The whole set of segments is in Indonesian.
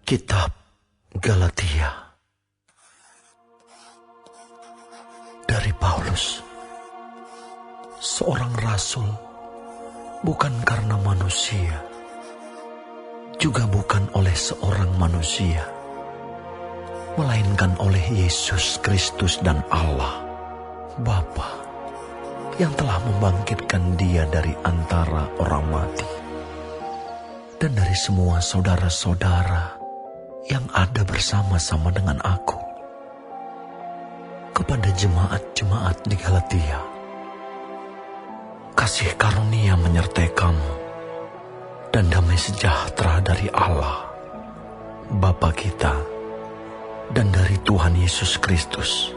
Kitab Galatia dari Paulus, seorang rasul, bukan karena manusia, juga bukan oleh seorang manusia, melainkan oleh Yesus Kristus dan Allah Bapa yang telah membangkitkan Dia dari antara orang mati, dan dari semua saudara-saudara yang ada bersama-sama dengan aku. Kepada jemaat-jemaat di Galatia, kasih karunia menyertai kamu, dan damai sejahtera dari Allah Bapa kita dan dari Tuhan Yesus Kristus,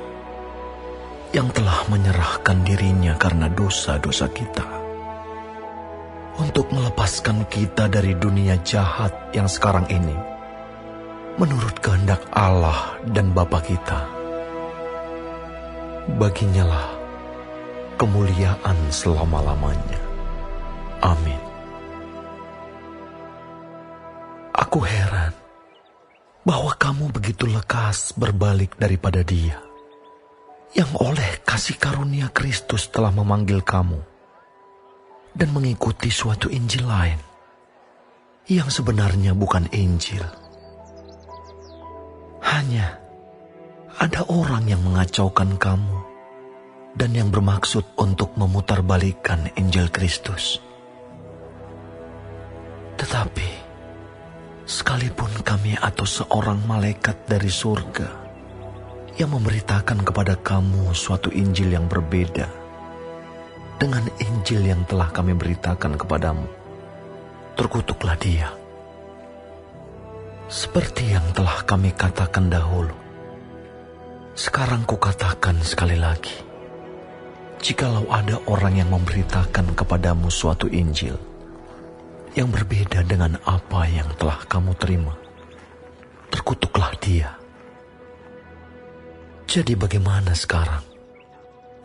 yang telah menyerahkan dirinya karena dosa-dosa kita, untuk melepaskan kita dari dunia jahat yang sekarang ini, menurut kehendak Allah dan Bapa kita. Baginya lah kemuliaan selama-lamanya. Amin. Aku heran bahwa kamu begitu lekas berbalik daripada Dia, yang oleh kasih karunia Kristus telah memanggil kamu, dan mengikuti suatu Injil lain, yang sebenarnya bukan Injil. Hanya ada orang yang mengacaukan kamu, dan yang bermaksud untuk memutarbalikkan Injil Kristus. Tetapi, sekalipun kami atau seorang malaikat dari surga yang memberitakan kepada kamu suatu Injil yang berbeda dengan Injil yang telah kami beritakan kepadamu, terkutuklah dia. Seperti yang telah kami katakan dahulu, sekarang kukatakan sekali lagi, jikalau ada orang yang memberitakan kepadamu suatu Injil yang berbeda dengan apa yang telah kamu terima, terkutuklah dia. Jadi bagaimana sekarang?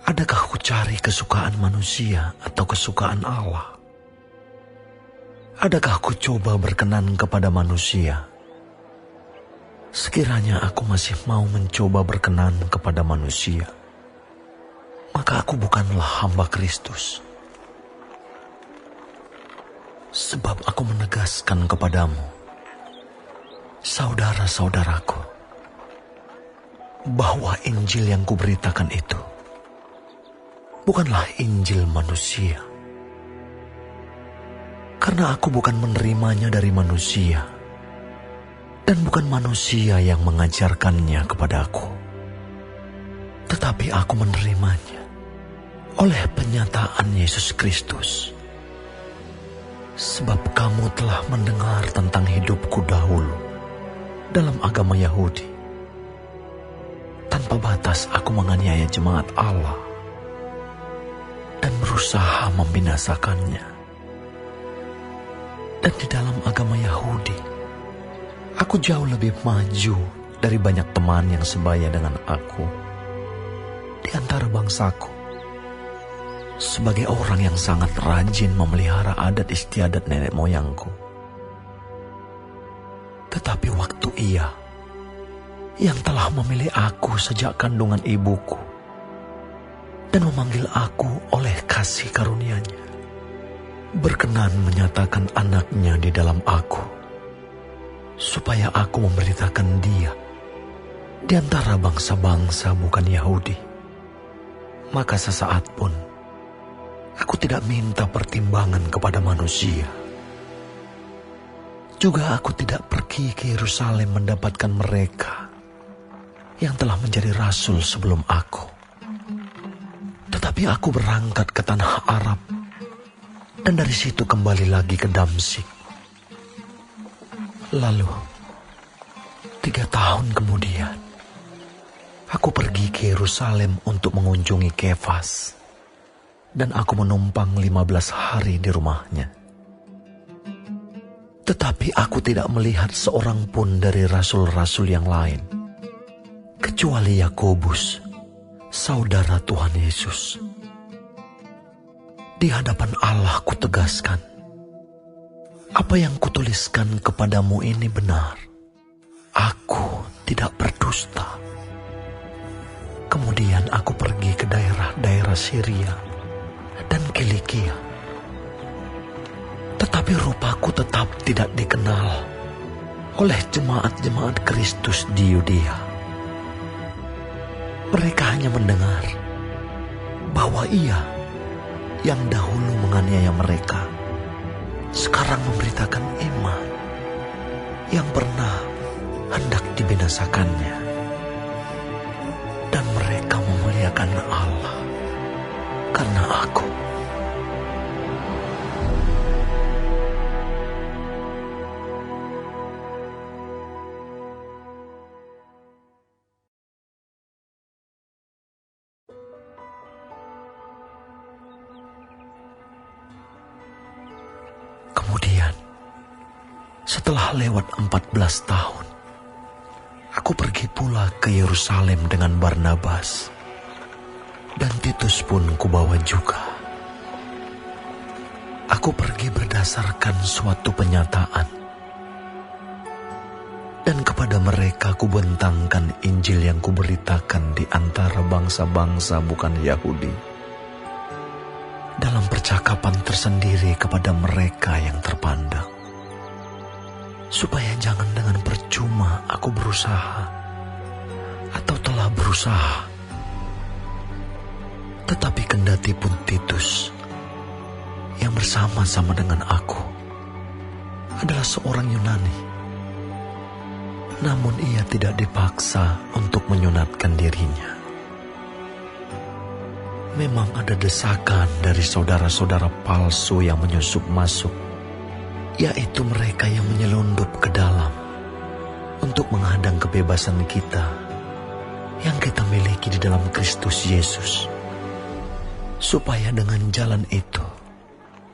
Adakah ku cari kesukaan manusia atau kesukaan Allah? Adakah ku coba berkenan kepada manusia? Sekiranya aku masih mau mencoba berkenan kepada manusia, maka aku bukanlah hamba Kristus. Sebab aku menegaskan kepadamu, saudara-saudaraku, bahwa Injil yang kuberitakan itu bukanlah Injil manusia. Karena aku bukan menerimanya dari manusia, dan bukan manusia yang mengajarkannya kepadaku, tetapi aku menerimanya oleh penyataan Yesus Kristus. Sebab kamu telah mendengar tentang hidupku dahulu dalam agama Yahudi. Tanpa batas aku menganiaya jemaat Allah dan berusaha membinasakannya. Dan di dalam agama Yahudi, aku jauh lebih maju dari banyak teman yang sebaya dengan aku di antara bangsaku, sebagai orang yang sangat rajin memelihara adat istiadat nenek moyangku. Tetapi waktu Ia yang telah memilih aku sejak kandungan ibuku dan memanggil aku oleh kasih karunia-Nya, berkenan menyatakan anaknya di dalam aku, supaya aku memberitakan Dia di antara bangsa-bangsa bukan Yahudi. Maka sesaat pun aku tidak minta pertimbangan kepada manusia. Juga aku tidak pergi ke Yerusalem mendapatkan mereka yang telah menjadi rasul sebelum aku. Tetapi aku berangkat ke tanah Arab, dan dari situ kembali lagi ke Damsyik. Lalu, 3 tahun kemudian, aku pergi ke Yerusalem untuk mengunjungi Kefas, dan aku menumpang 15 hari di rumahnya. Tetapi aku tidak melihat seorang pun dari rasul-rasul yang lain, kecuali Yakobus, saudara Tuhan Yesus. Di hadapan Allah kutegaskan, apa yang kutuliskan kepadamu ini benar. aku tidak berdusta. Kemudian aku pergi ke daerah-daerah Syria dan Kilikia. Tetapi rupaku tetap tidak dikenal oleh jemaat-jemaat Kristus di Yudea. Mereka hanya mendengar bahwa Ia yang dahulu menganiaya mereka sekarang memberitakan iman yang pernah hendak dibinasakannya. Dan mereka memuliakan Allah karena aku. Kemudian, setelah lewat 14 tahun, aku pergi pula ke Yerusalem dengan Barnabas, dan Titus pun kubawa juga. Aku pergi berdasarkan suatu penyataan, dan kepada mereka kubentangkan Injil yang kuberitakan di antara bangsa-bangsa bukan Yahudi, dalam percakapan tersendiri kepada mereka yang terpandang, supaya jangan dengan percuma aku berusaha atau telah berusaha. Tetapi kendati pun Titus yang bersama-sama dengan aku adalah seorang Yunani, namun ia tidak dipaksa untuk menyunatkan dirinya. Memang ada desakan dari saudara-saudara palsu yang menyusup masuk, yaitu mereka yang menyelundup ke dalam untuk menghadang kebebasan kita yang kita miliki di dalam Kristus Yesus, supaya dengan jalan itu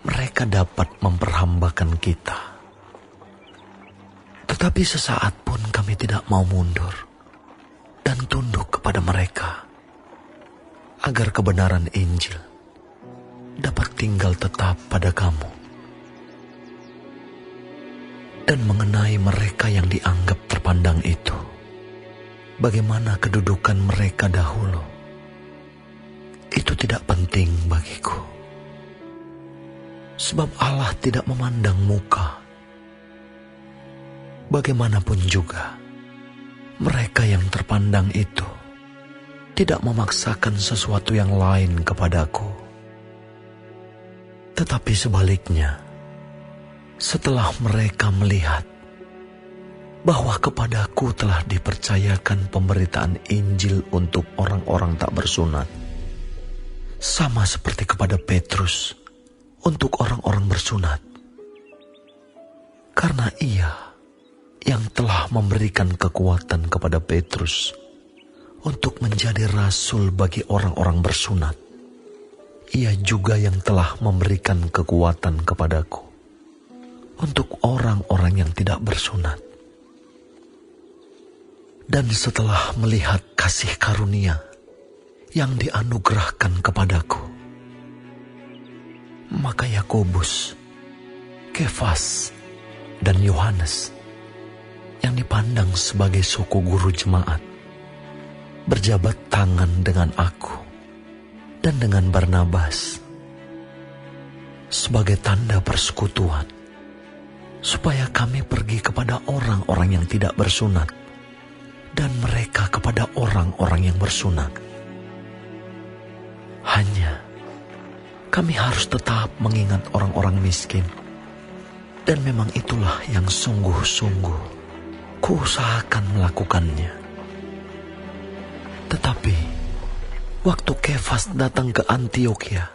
mereka dapat memperhambakan kita. Tetapi sesaat pun kami tidak mau mundur dan tunduk kepada mereka, agar kebenaran Injil dapat tinggal tetap pada kamu. Dan mengenai mereka yang dianggap terpandang itu, bagaimana kedudukan mereka dahulu, itu tidak penting bagiku. Sebab Allah tidak memandang muka. Bagaimanapun juga, mereka yang terpandang itu tidak memaksakan sesuatu yang lain kepadaku. Tetapi sebaliknya, setelah mereka melihat bahwa kepadaku telah dipercayakan pemberitaan Injil untuk orang-orang tak bersunat, sama seperti kepada Petrus untuk orang-orang bersunat, karena ia yang telah memberikan kekuatan kepada Petrus untuk menjadi rasul bagi orang-orang bersunat, ia juga yang telah memberikan kekuatan kepadaku untuk orang-orang yang tidak bersunat. Dan setelah melihat kasih karunia yang dianugerahkan kepadaku, maka Yakobus, Kefas, dan Yohanes yang dipandang sebagai suku guru jemaat berjabat tangan dengan aku dan dengan Barnabas sebagai tanda persekutuan, supaya kami pergi kepada orang-orang yang tidak bersunat dan mereka kepada orang-orang yang bersunat. Hanya kami harus tetap mengingat orang-orang miskin, dan memang itulah yang sungguh-sungguh kuusahakan melakukannya. Tetapi waktu Kefas datang ke Antiokhia,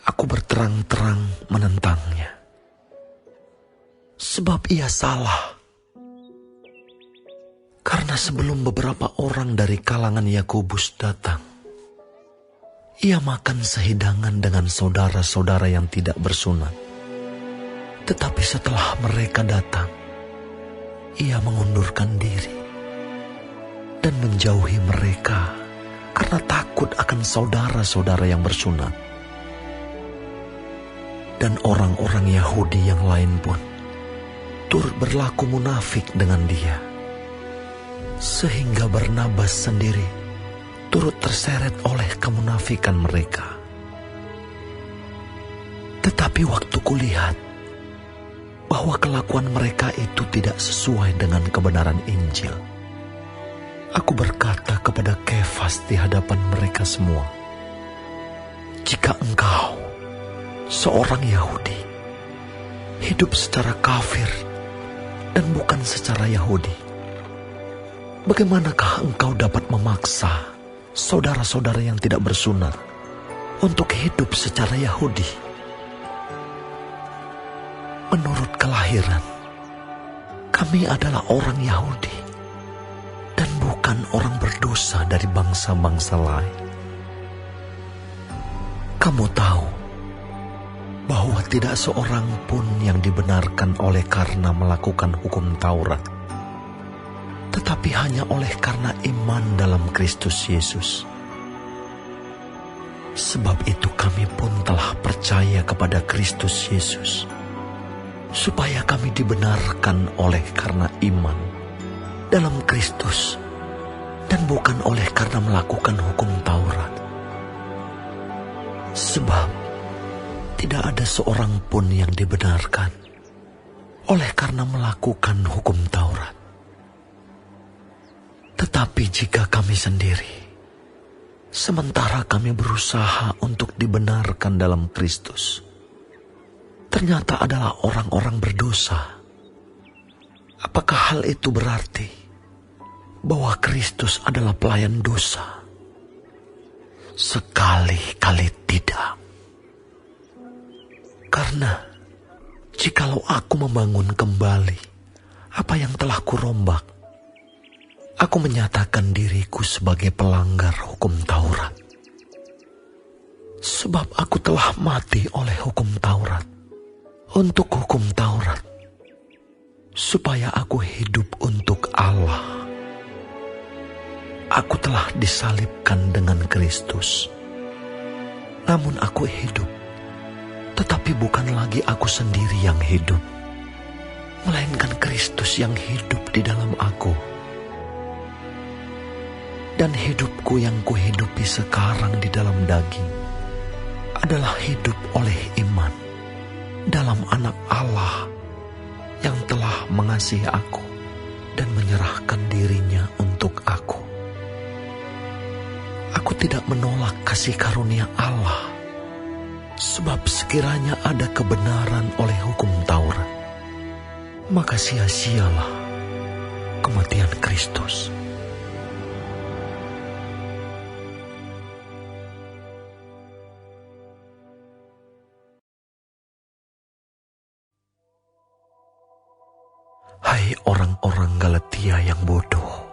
aku berterang-terang menentangnya, sebab ia salah. Karena sebelum beberapa orang dari kalangan Yakobus datang, ia makan sehidangan dengan saudara-saudara yang tidak bersunat. Tetapi setelah mereka datang, ia mengundurkan diri dan menjauhi mereka karena takut akan saudara-saudara yang bersunat. Dan orang-orang Yahudi yang lain pun turut berlaku munafik dengan dia, sehingga Barnabas sendiri turut terseret oleh kemunafikan mereka. Tetapi waktu kulihat bahwa kelakuan mereka itu tidak sesuai dengan kebenaran Injil, aku berkata kepada Kefas di hadapan mereka semua, "Jika engkau, seorang Yahudi, hidup secara kafir dan bukan secara Yahudi, bagaimanakah engkau dapat memaksa saudara-saudara yang tidak bersunat untuk hidup secara Yahudi? Menurut kelahiran, kami adalah orang Yahudi dan bukan orang berdosa dari bangsa-bangsa lain. Kamu tahu bahwa tidak seorang pun yang dibenarkan oleh karena melakukan hukum Taurat, tetapi hanya oleh karena iman dalam Kristus Yesus. Sebab itu kami pun telah percaya kepada Kristus Yesus, supaya kami dibenarkan oleh karena iman dalam Kristus dan bukan oleh karena melakukan hukum Taurat. Sebab tidak ada seorang pun yang dibenarkan oleh karena melakukan hukum Taurat. Tetapi jika kami sendiri, sementara kami berusaha untuk dibenarkan dalam Kristus, ternyata adalah orang-orang berdosa, apakah hal itu berarti bahwa Kristus adalah pelayan dosa? Sekali-kali tidak. Karena jikalau aku membangun kembali apa yang telah kurombak, aku menyatakan diriku sebagai pelanggar hukum Taurat. Sebab aku telah mati oleh hukum Taurat untuk hukum Taurat, supaya aku hidup untuk Allah. Aku telah disalibkan dengan Kristus. Namun aku hidup, tetapi bukan lagi aku sendiri yang hidup, melainkan Kristus yang hidup di dalam aku. Dan hidupku yang kuhidupi sekarang di dalam daging adalah hidup oleh iman dalam Anak Allah yang telah mengasihi aku dan menyerahkan dirinya untuk aku. Aku tidak menolak kasih karunia Allah, sebab sekiranya ada kebenaran oleh hukum Taurat, maka sia-sialah kematian Kristus. Hai orang-orang Galatia yang bodoh,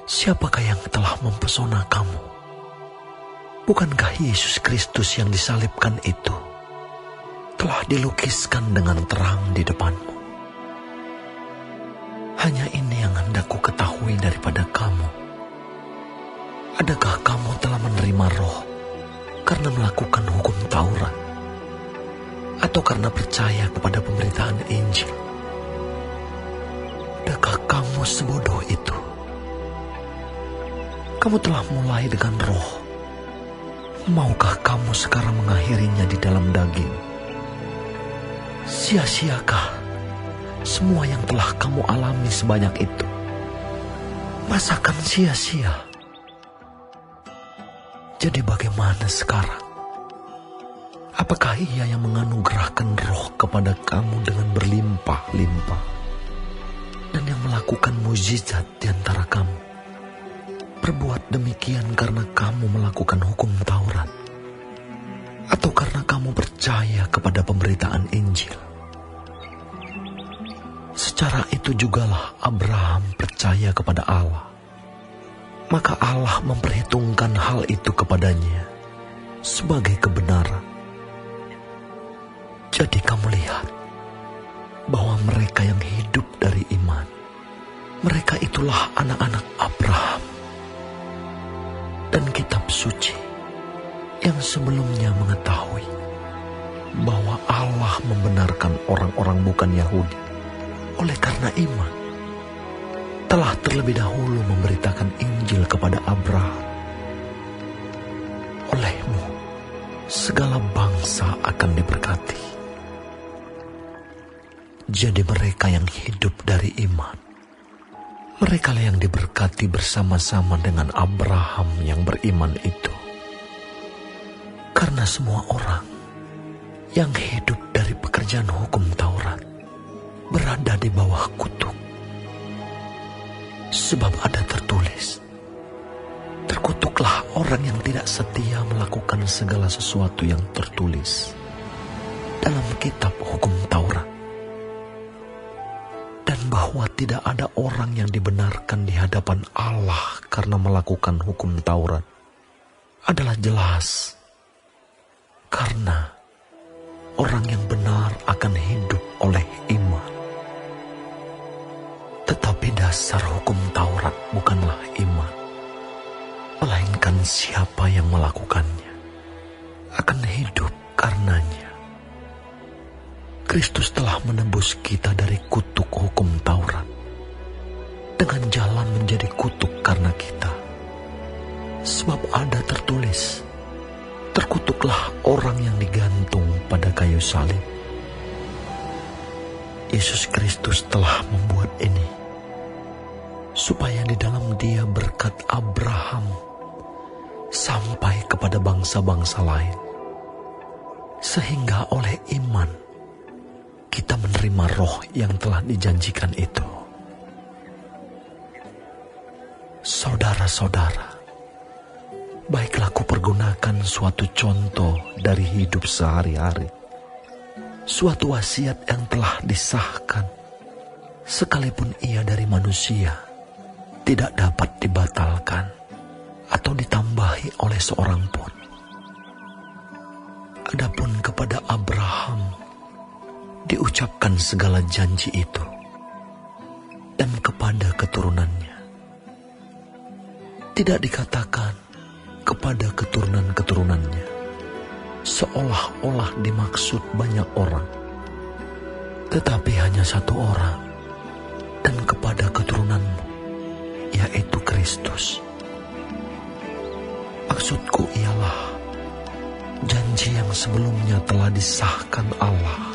siapakah yang telah mempesona kamu? Bukankah Yesus Kristus yang disalibkan itu telah dilukiskan dengan terang di depanmu? Hanya ini yang hendak ku ketahui daripada kamu. Adakah kamu telah menerima Roh karena melakukan hukum Taurat, atau karena percaya kepada pemberitaan Injil? Adakah kamu sebodoh itu? Kamu telah mulai dengan Roh. Maukah kamu sekarang mengakhirinya di dalam daging? Sia-siakah semua yang telah kamu alami sebanyak itu? Masakan sia-sia? Jadi bagaimana sekarang? Apakah Ia yang menganugerahkan Roh kepada kamu dengan berlimpah-limpah, dan yang melakukan mukjizat di antara kamu berbuat demikian karena kamu melakukan hukum Taurat, atau karena kamu percaya kepada pemberitaan Injil? Secara itu jugalah Abraham percaya kepada Allah, maka Allah memperhitungkan hal itu kepadanya sebagai kebenaran. Jadi kamu lihat bahwa mereka yang hidup dari iman, mereka itulah anak-anak Abraham. Dan kitab suci yang sebelumnya mengetahui bahwa Allah membenarkan orang-orang bukan Yahudi oleh karena iman, telah terlebih dahulu memberitakan Injil kepada Abraham. Olehmu, segala bangsa akan diberkati. Jadi mereka yang hidup dari iman, mereka yang diberkati bersama-sama dengan Abraham yang beriman itu. Karena semua orang yang hidup dari pekerjaan hukum Taurat berada di bawah kutuk. Sebab ada tertulis, terkutuklah orang yang tidak setia melakukan segala sesuatu yang tertulis dalam kitab hukum Taurat. Dan bahwa tidak ada orang yang dibenarkan di hadapan Allah karena melakukan hukum Taurat adalah jelas. Karena orang yang benar akan hidup oleh iman. Tetapi dasar hukum Taurat bukanlah iman, melainkan siapa yang melakukannya akan hidup karenanya. Kristus telah menebus kita dari kutuk hukum Taurat dengan jalan menjadi kutuk karena kita. Sebab ada tertulis, terkutuklah orang yang digantung pada kayu salib. Yesus Kristus telah membuat ini, supaya di dalam Dia berkat Abraham sampai kepada bangsa-bangsa lain, sehingga oleh iman kita menerima roh yang telah dijanjikan itu. Saudara-saudara, baiklah kupergunakan suatu contoh dari hidup sehari-hari, suatu wasiat yang telah disahkan, sekalipun ia dari manusia, tidak dapat dibatalkan atau ditambahi oleh seorang pun. Adapun kepada Abraham diucapkan segala janji itu, dan kepada keturunannya. Tidak dikatakan kepada keturunan-keturunannya, seolah-olah dimaksud banyak orang, tetapi hanya satu orang, dan kepada keturunanmu, yaitu Kristus. Maksudku ialah janji yang sebelumnya telah disahkan Allah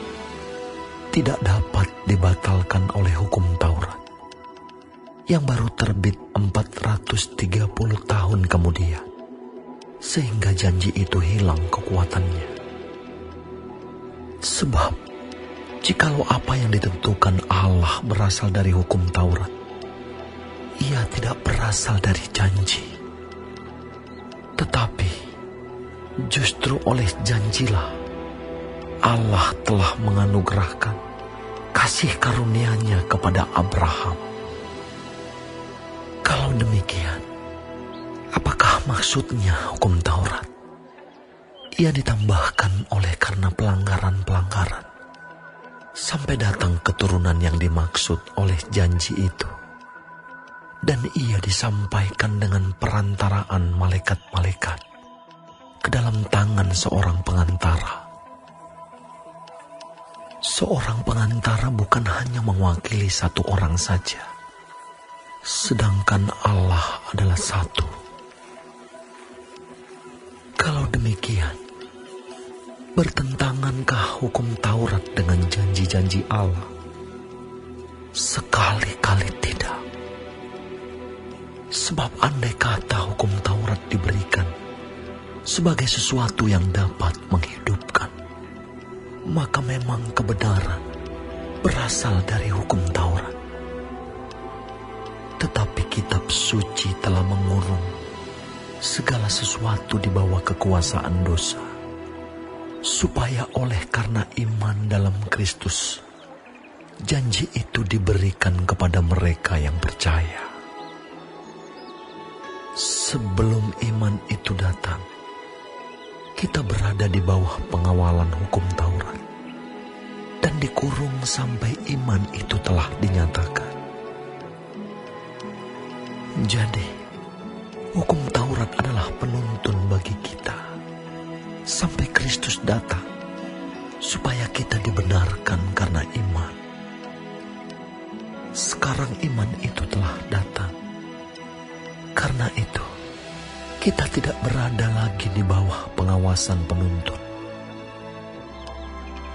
tidak dapat dibatalkan oleh hukum Taurat yang baru terbit 430 tahun kemudian, sehingga janji itu hilang kekuatannya. Sebab jikalau apa yang ditentukan Allah berasal dari hukum Taurat, ia tidak berasal dari janji. Tetapi justru oleh janjilah Allah telah menganugerahkan kasih karunia-Nya kepada Abraham. Kalau demikian, apakah maksudnya hukum Taurat? Ia ditambahkan oleh karena pelanggaran-pelanggaran, sampai datang keturunan yang dimaksud oleh janji itu. Dan ia disampaikan dengan perantaraan malaikat-malaikat ke dalam tangan seorang pengantara. Seorang pengantara bukan hanya mewakili satu orang saja, sedangkan Allah adalah satu. Kalau demikian, bertentangankah hukum Taurat dengan janji-janji Allah? Sekali-kali tidak. Sebab andai kata hukum Taurat diberikan sebagai sesuatu yang dapat menghidupkan, maka memang kebenaran berasal dari hukum Taurat. Tetapi kitab suci telah mengurung segala sesuatu di bawah kekuasaan dosa, supaya oleh karena iman dalam Kristus, janji itu diberikan kepada mereka yang percaya. Sebelum iman itu datang, kita berada di bawah pengawalan hukum Taurat dan dikurung sampai iman itu telah dinyatakan. Jadi, hukum Taurat adalah penuntun bagi kita sampai Kristus datang, supaya kita dibenarkan karena iman. Sekarang iman itu telah datang. Karena itu, kita tidak berada lagi di bawah pengawasan penuntut.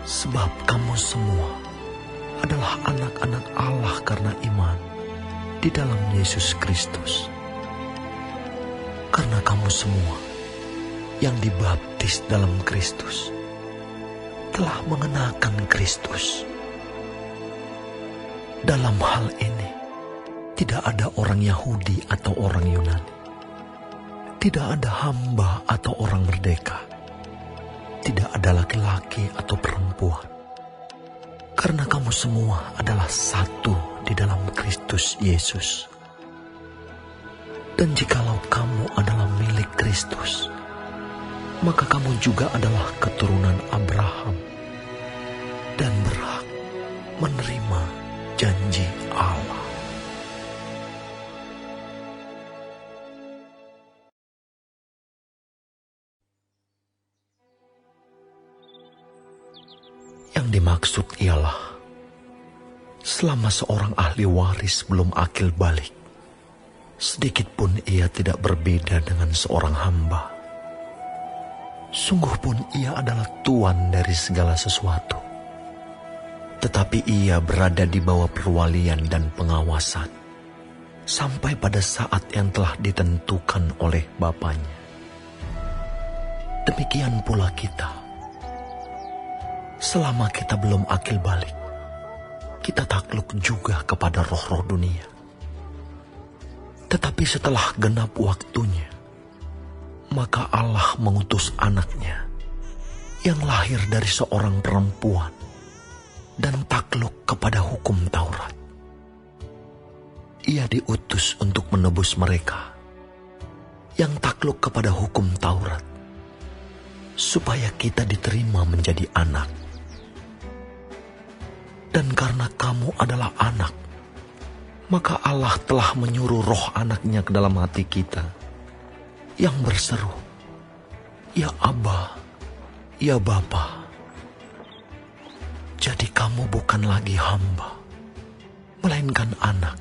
Sebab kamu semua adalah anak-anak Allah karena iman di dalam Yesus Kristus. Karena kamu semua yang dibaptis dalam Kristus telah mengenakan Kristus. Dalam hal ini, tidak ada orang Yahudi atau orang Yunani. Tidak ada hamba atau orang merdeka. Tidak ada laki-laki atau perempuan. Karena kamu semua adalah satu di dalam Kristus Yesus. Dan jikalau kamu adalah milik Kristus, maka kamu juga adalah keturunan Abraham dan berhak menerima janji Allah. Yang dimaksud ialah, selama seorang ahli waris belum akil balik, sedikit pun ia tidak berbeda dengan seorang hamba. Sungguh pun ia adalah tuan dari segala sesuatu. Tetapi ia berada di bawah perwalian dan pengawasan, sampai pada saat yang telah ditentukan oleh Bapanya. Demikian pula kita. Selama kita belum akil balik, kita takluk juga kepada roh-roh dunia. Tetapi setelah genap waktunya, maka Allah mengutus anaknya yang lahir dari seorang perempuan dan takluk kepada hukum Taurat. Ia diutus untuk menebus mereka yang takluk kepada hukum Taurat, supaya kita diterima menjadi anak. Dan karena kamu adalah anak, maka Allah telah menyuruh roh anaknya ke dalam hati kita, yang berseru, "Ya Aba, ya Bapa." Jadi kamu bukan lagi hamba, melainkan anak.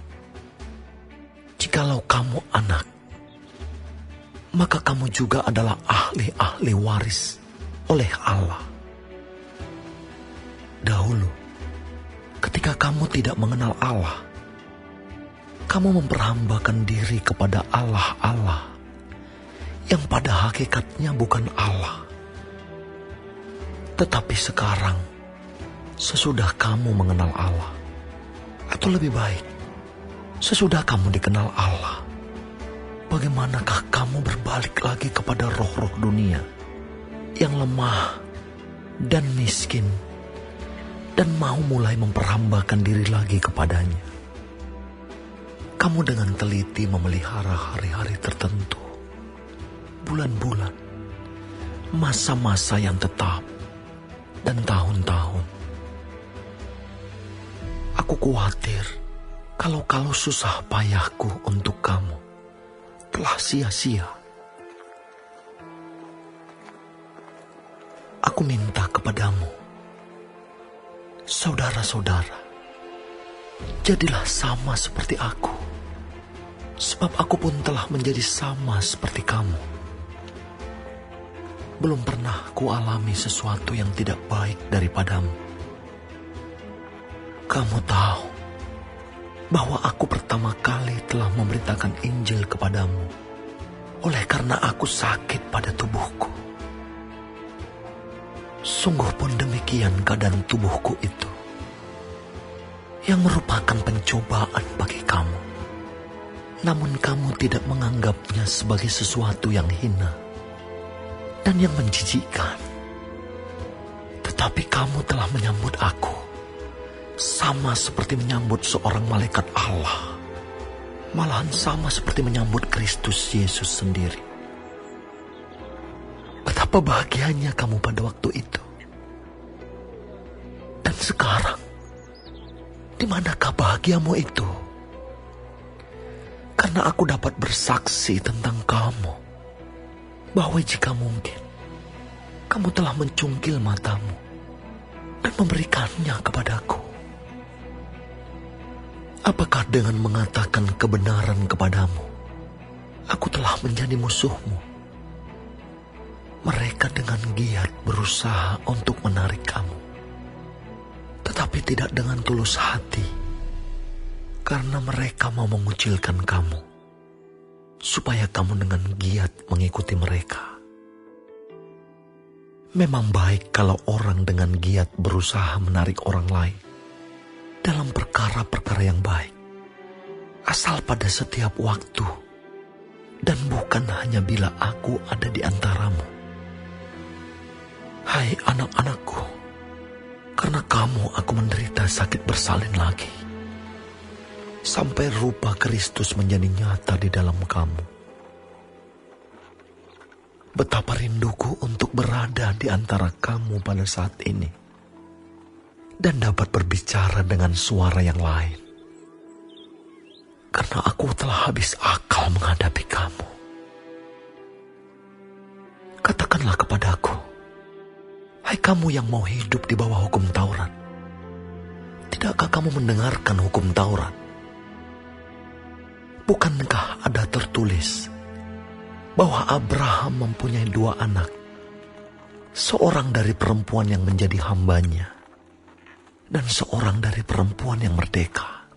Jikalau kamu anak, maka kamu juga adalah ahli-ahli waris oleh Allah. Dahulu, ketika kamu tidak mengenal Allah, kamu memperhambakan diri kepada Allah-Allah yang pada hakikatnya bukan Allah. Tetapi sekarang, sesudah kamu mengenal Allah, atau lebih baik, sesudah kamu dikenal Allah, bagaimanakah kamu berbalik lagi kepada roh-roh dunia yang lemah dan miskin, dan mau mulai memperhambakan diri lagi kepadanya? Kamu dengan teliti memelihara hari-hari tertentu, bulan-bulan, masa-masa yang tetap, dan tahun-tahun. Aku khawatir kalau susah payahku untuk kamu telah sia-sia. Aku minta kepadamu, saudara-saudara, jadilah sama seperti aku, sebab aku pun telah menjadi sama seperti kamu. Belum pernah kualami sesuatu yang tidak baik daripadamu. Kamu tahu bahwa aku pertama kali telah memberitakan Injil kepadamu oleh karena aku sakit pada tubuhku. Sungguh pun demikian keadaan tubuhku itu, yang merupakan pencobaan bagi kamu. Namun kamu tidak menganggapnya sebagai sesuatu yang hina dan yang menjijikkan. Tetapi kamu telah menyambut aku sama seperti menyambut seorang malaikat Allah, malahan sama seperti menyambut Kristus Yesus sendiri. Betapa bahagianya kamu pada waktu itu. Dan sekarang, di manakah bahagiamu itu? Karena aku dapat bersaksi tentang kamu, bahwa jika mungkin, kamu telah mencungkil matamu dan memberikannya kepadaku. Apakah dengan mengatakan kebenaran kepadamu, aku telah menjadi musuhmu? Mereka dengan giat berusaha untuk menarik kamu, tetapi tidak dengan tulus hati, karena mereka mau mengucilkan kamu, supaya kamu dengan giat mengikuti mereka. Memang baik kalau orang dengan giat berusaha menarik orang lain dalam perkara-perkara yang baik, asal pada setiap waktu, dan bukan hanya bila aku ada di antaramu. Hai anak-anakku, karena kamu aku menderita sakit bersalin lagi, sampai rupa Kristus menjadi nyata di dalam kamu. Betapa rinduku untuk berada di antara kamu pada saat ini, dan dapat berbicara dengan suara yang lain, karena aku telah habis akal menghadapi kamu. Katakanlah kepadaku, hai kamu yang mau hidup di bawah hukum Taurat, tidakkah kamu mendengarkan hukum Taurat? Bukankah ada tertulis bahwa Abraham mempunyai 2 anak, seorang dari perempuan yang menjadi hambanya, dan seorang dari perempuan yang merdeka?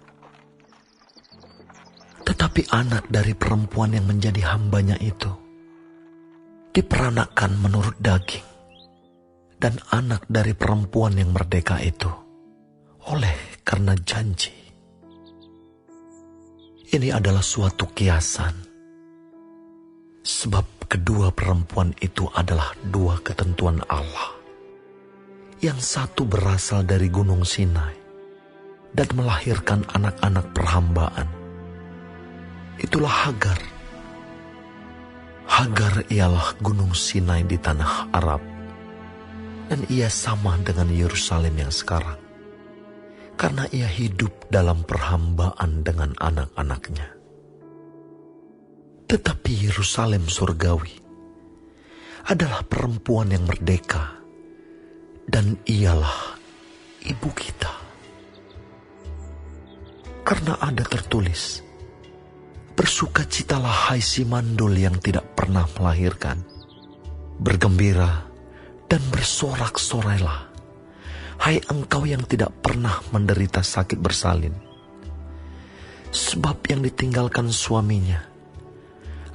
Tetapi anak dari perempuan yang menjadi hambanya itu diperanakan menurut daging, dan anak dari perempuan yang merdeka itu oleh karena janji. Ini adalah suatu kiasan, sebab kedua perempuan itu adalah 2 ketentuan Allah. Yang satu berasal dari Gunung Sinai dan melahirkan anak-anak perhambaan. Itulah Hagar. Hagar ialah Gunung Sinai di tanah Arab, dan ia sama dengan Yerusalem yang sekarang, karena ia hidup dalam perhambaan dengan anak-anaknya. Tetapi Yerusalem surgawi adalah perempuan yang merdeka, dan ialah ibu kita. Karena ada tertulis, bersukacitalah hai si mandul yang tidak pernah melahirkan, bergembira dan bersorak-sorailah, hai engkau yang tidak pernah menderita sakit bersalin. Sebab yang ditinggalkan suaminya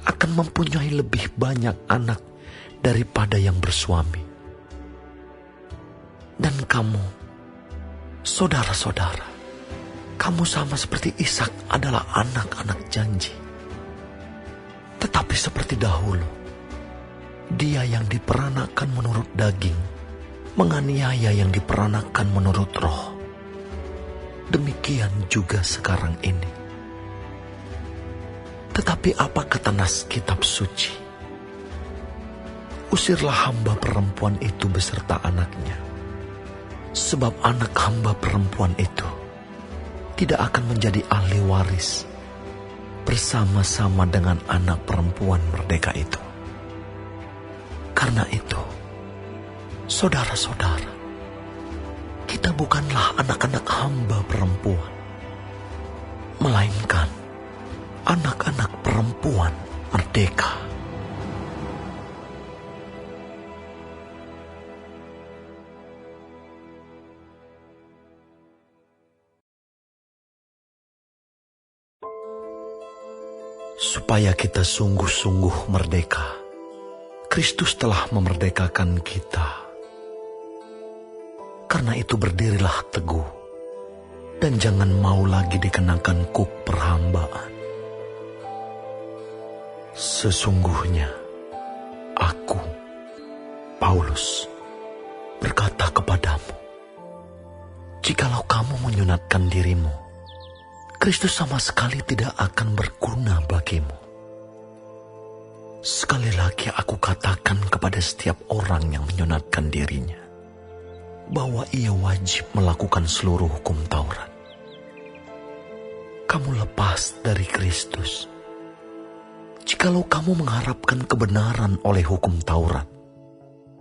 akan mempunyai lebih banyak anak daripada yang bersuami. Dan kamu, saudara-saudara, kamu sama seperti Ishak adalah anak-anak janji. Tetapi seperti dahulu, dia yang diperanakan menurut daging menganiaya yang diperanakan menurut roh. Demikian juga sekarang ini. Tetapi apa kata nas kitab suci? Usirlah hamba perempuan itu beserta anaknya, sebab anak hamba perempuan itu tidak akan menjadi ahli waris bersama-sama dengan anak perempuan merdeka itu. Karena itu, saudara-saudara, kita bukanlah anak-anak hamba perempuan, melainkan anak-anak perempuan merdeka. Supaya kita sungguh-sungguh merdeka, Kristus telah memerdekakan kita. Karena itu berdirilah teguh, dan jangan mau lagi dikenakan kuk perhambaan. Sesungguhnya, aku, Paulus, berkata kepadamu, jikalau kamu menyunatkan dirimu, Kristus sama sekali tidak akan berguna bagimu. Sekali lagi aku katakan kepada setiap orang yang menyunatkan dirinya, bahwa ia wajib melakukan seluruh hukum Taurat. Kamu lepas dari Kristus. Jikalau kamu mengharapkan kebenaran oleh hukum Taurat,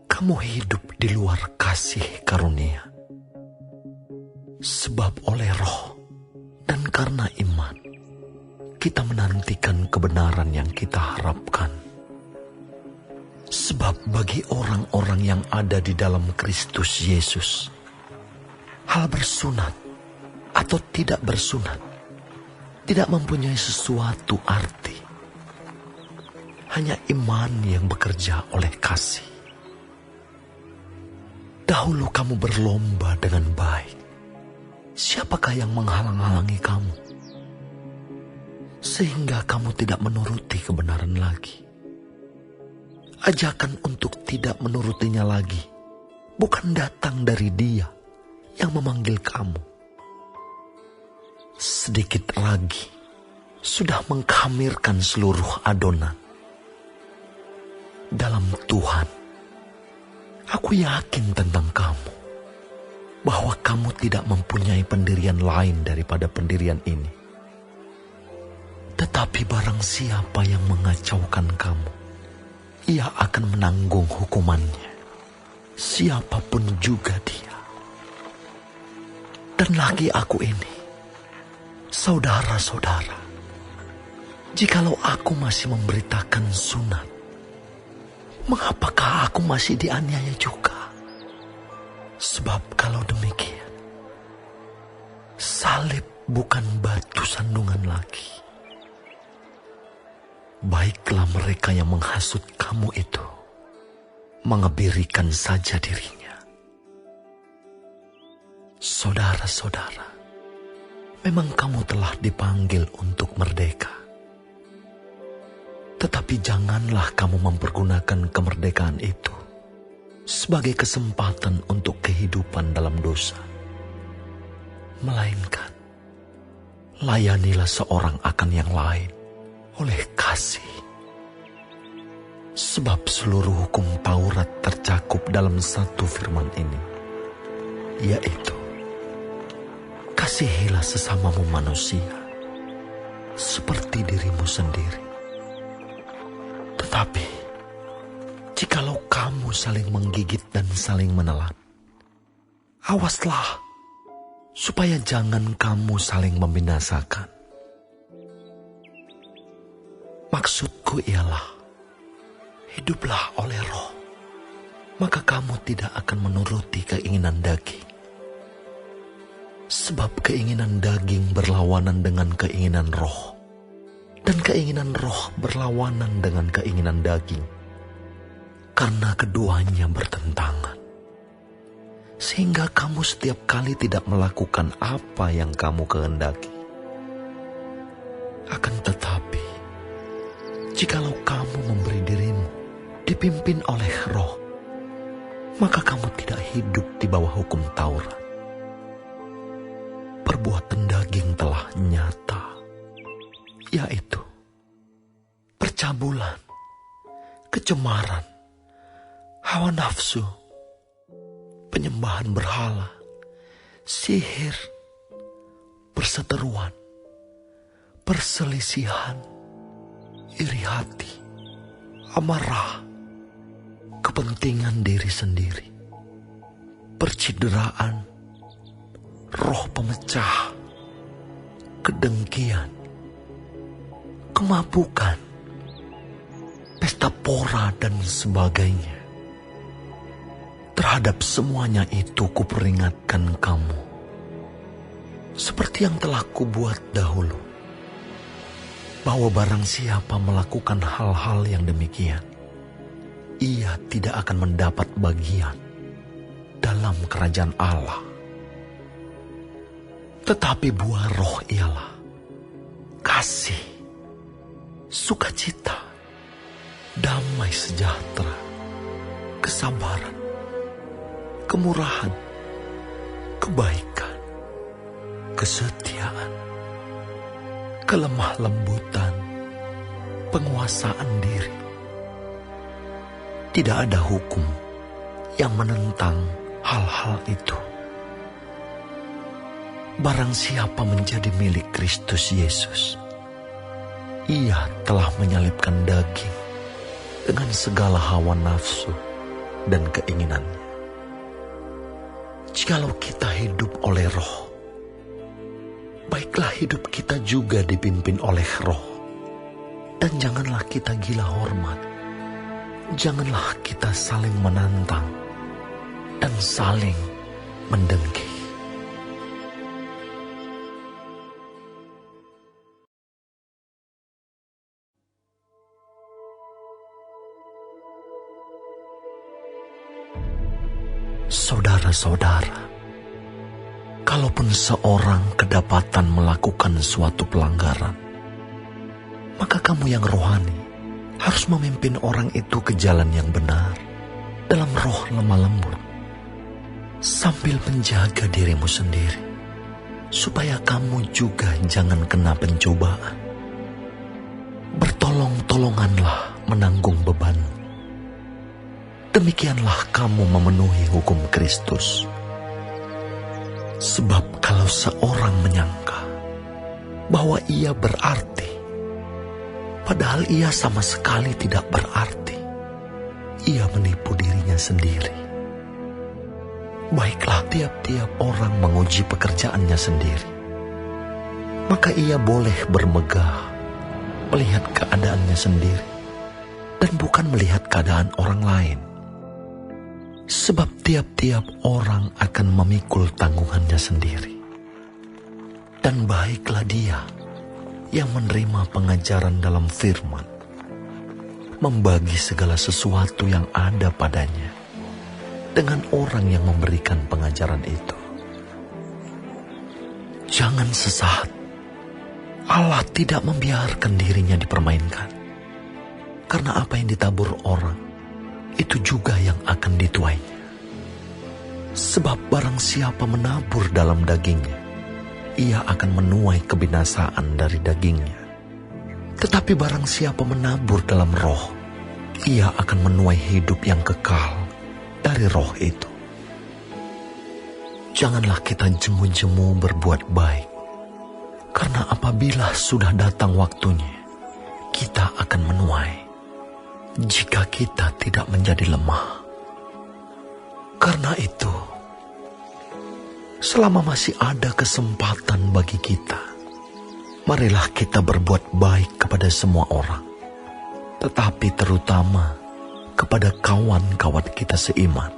kamu hidup di luar kasih karunia. Sebab oleh roh, Dan karena iman, kita menantikan kebenaran yang kita harapkan. Sebab bagi orang-orang yang ada di dalam Kristus Yesus, hal bersunat atau tidak bersunat tidak mempunyai sesuatu arti. Hanya iman yang bekerja oleh kasih. Dahulu kamu berlomba dengan baik. Siapakah yang menghalang-halangi kamu? Sehingga kamu tidak menuruti kebenaran lagi. Ajakan untuk tidak menurutinya lagi bukan datang dari Dia yang memanggil kamu. Sedikit lagi sudah mengkhamirkan seluruh adonan. Dalam Tuhan, aku yakin tentang kamu, bahwa kamu tidak mempunyai pendirian lain daripada pendirian ini. Tetapi barang siapa yang mengacaukan kamu, ia akan menanggung hukumannya, siapapun juga dia. Dan lagi aku ini, saudara-saudara, jikalau aku masih memberitakan sunat, mengapakah aku masih dianiaya juga? Sebab kalau demikian, salib bukan batu sandungan lagi. Baiklah mereka yang menghasut kamu itu, mengebirikan saja dirinya. Saudara-saudara, memang kamu telah dipanggil untuk merdeka. Tetapi janganlah kamu mempergunakan kemerdekaan itu sebagai kesempatan untuk kehidupan dalam dosa. Melainkan, layanilah seorang akan yang lain oleh kasih. Sebab seluruh hukum Taurat tercakup dalam satu firman ini, yaitu, kasihilah sesamamu manusia seperti dirimu sendiri. Tetapi, jikalau kamu saling menggigit dan saling menelan, awaslah supaya jangan kamu saling membinasakan. Maksudku ialah, hiduplah oleh Roh, maka kamu tidak akan menuruti keinginan daging. Sebab keinginan daging berlawanan dengan keinginan Roh, dan keinginan Roh berlawanan dengan keinginan daging. Karena keduanya bertentangan. Sehingga kamu setiap kali tidak melakukan apa yang kamu kehendaki. Akan tetapi, jikalau kamu memberi dirimu dipimpin oleh Roh, maka kamu tidak hidup di bawah hukum Taurat. Perbuatan daging telah nyata, yaitu percabulan, kecemaran, hawa nafsu, penyembahan berhala, sihir, perseteruan, perselisihan, iri hati, amarah, kepentingan diri sendiri, percideraan, roh pemecah, kedengkian, kemabukan, pesta pora dan sebagainya. Terhadap semuanya itu kuperingatkan kamu, seperti yang telah kubuat dahulu, bahwa barang siapa melakukan hal-hal yang demikian, ia tidak akan mendapat bagian dalam kerajaan Allah. Tetapi buah Roh ialah kasih, sukacita, damai sejahtera, kesabaran, kemurahan, kebaikan, kesetiaan, kelemah lembutan, penguasaan diri. Tidak ada hukum yang menentang hal-hal itu. Barang siapa menjadi milik Kristus Yesus, ia telah menyalibkan daging dengan segala hawa nafsu dan keinginannya. Jikalau kita hidup oleh Roh, baiklah hidup kita juga dipimpin oleh Roh. Dan janganlah kita gila hormat. Janganlah kita saling menantang dan saling mendengki. Saudara-saudara, kalaupun seorang kedapatan melakukan suatu pelanggaran, maka kamu yang rohani harus memimpin orang itu ke jalan yang benar dalam roh lemah lembut, sambil menjaga dirimu sendiri, supaya kamu juga jangan kena pencobaan. Bertolong-tolonganlah menanggung beban. Demikianlah kamu memenuhi hukum Kristus. Sebab kalau seorang menyangka bahwa ia berarti, padahal ia sama sekali tidak berarti, ia menipu dirinya sendiri. Baiklah, tiap-tiap orang menguji pekerjaannya sendiri, maka ia boleh bermegah melihat keadaannya sendiri dan bukan melihat keadaan orang lain. Sebab tiap-tiap orang akan memikul tanggungannya sendiri. Dan baiklah dia yang menerima pengajaran dalam firman, membagi segala sesuatu yang ada padanya dengan orang yang memberikan pengajaran itu. Jangan sesaat. Allah tidak membiarkan dirinya dipermainkan. Karena apa yang ditabur orang, itu juga yang akan dituainya. Sebab barang siapa menabur dalam dagingnya, ia akan menuai kebinasaan dari dagingnya. Tetapi barang siapa menabur dalam roh, ia akan menuai hidup yang kekal dari roh itu. Janganlah kita jemu-jemu berbuat baik, karena apabila sudah datang waktunya, kita akan menuai. Jika kita tidak menjadi lemah. Karena itu, selama masih ada kesempatan bagi kita, marilah kita berbuat baik kepada semua orang, tetapi terutama kepada kawan-kawan kita seiman.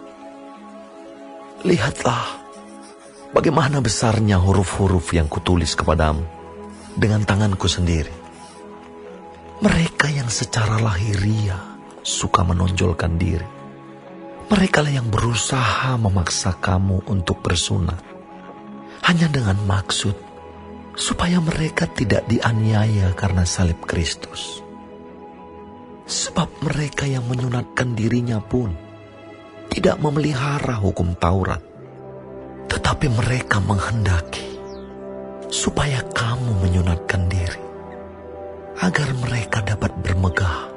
Lihatlah bagaimana besarnya huruf-huruf yang kutulis kepadamu dengan tanganku sendiri. Mereka yang secara lahiriah suka menonjolkan diri, mereka lah yang berusaha memaksa kamu untuk bersunat, hanya dengan maksud supaya mereka tidak dianiaya karena salib Kristus. Sebab mereka yang menyunatkan dirinya pun tidak memelihara hukum Taurat, tetapi mereka menghendaki supaya kamu menyunatkan diri, agar mereka dapat bermegah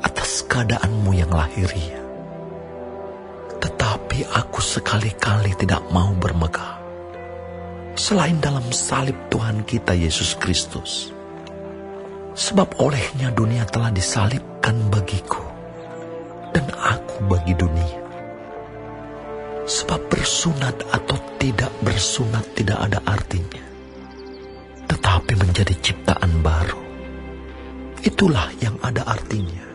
atas keadaanmu yang lahiriah. Tetapi aku sekali-kali tidak mau bermegah selain dalam salib Tuhan kita Yesus Kristus. Sebab olehnya dunia telah disalibkan bagiku dan aku bagi dunia. Sebab bersunat atau tidak bersunat tidak ada artinya, tetapi menjadi ciptaan baru, itulah yang ada artinya.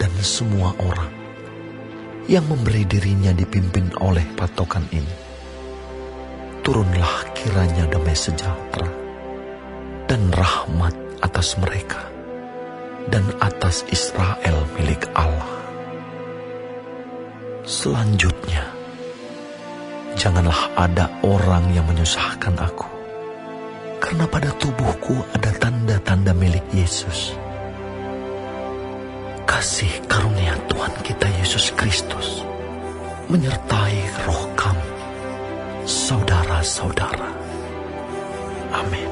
Dan semua orang yang memberi dirinya dipimpin oleh patokan ini, turunlah kiranya damai sejahtera dan rahmat atas mereka dan atas Israel milik Allah. Selanjutnya, janganlah ada orang yang menyusahkan aku, karena pada tubuhku ada tanda-tanda milik Yesus. Kasih karunia Tuhan kita Yesus Kristus menyertai roh kamu, saudara-saudara. Amin.